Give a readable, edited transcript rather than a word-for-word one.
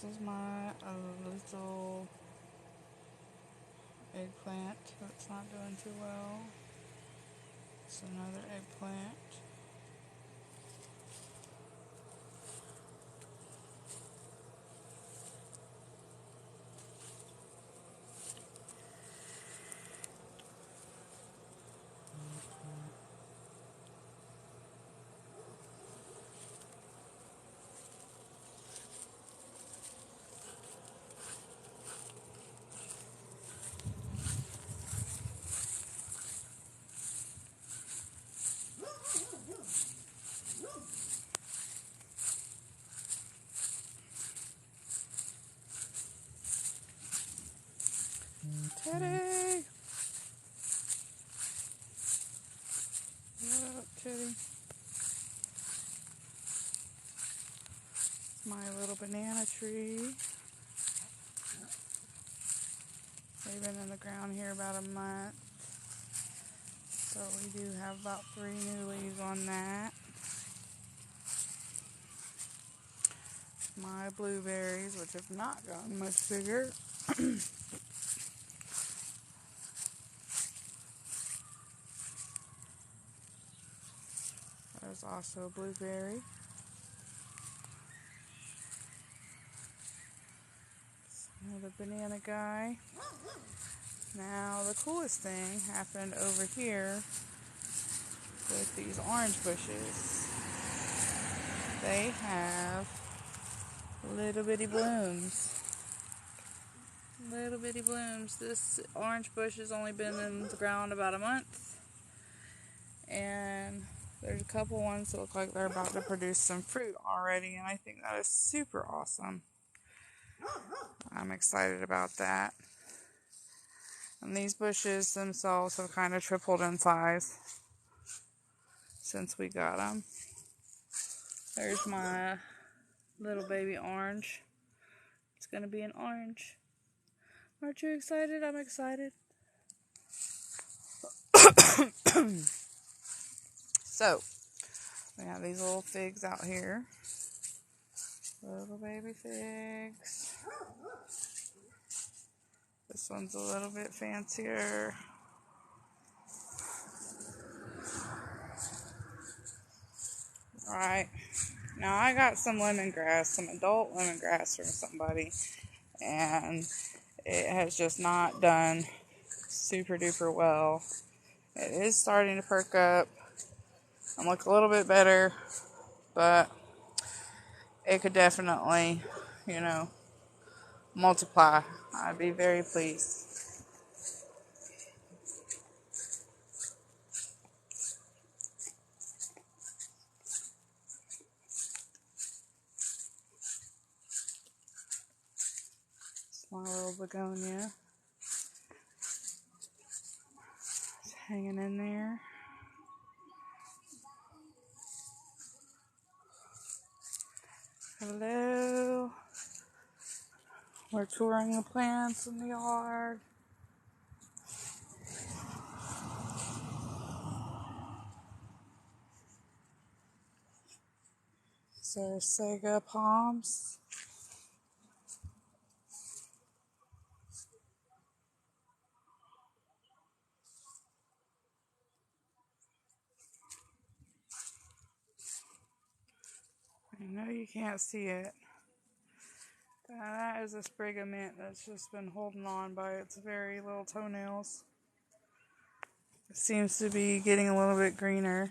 This is my little eggplant that's not doing too well. It's another eggplant. Teddy! What up, Teddy? It's my little banana tree. They've been in the ground here about a month. So we do have about 3 new leaves on that. My blueberries, which have not gotten much bigger. There's also a blueberry. Another banana guy. Now the coolest thing happened over here with these orange bushes. They have little bitty blooms. Little bitty blooms. This orange bush has only been in the ground about a month. And there's a couple ones that look like they're about to produce some fruit already. And I think that is super awesome. I'm excited about that. And these bushes themselves have kind of tripled in size since we got them. There's my little baby orange. It's going to be an orange. Aren't you excited? I'm excited. So, we have these little figs out here. Little baby figs. This one's a little bit fancier. Alright. Now I got some lemongrass, some adult lemongrass from somebody. And it has just not done super duper well. It is starting to perk up and look a little bit better, but it could definitely, multiply. I'd be very pleased. It's my little begonia. It's hanging in there. Hello. We're touring the plants in the yard. So Sega palms. I know you can't see it. That is a sprig of mint that's just been holding on by its very little toenails. It seems to be getting a little bit greener.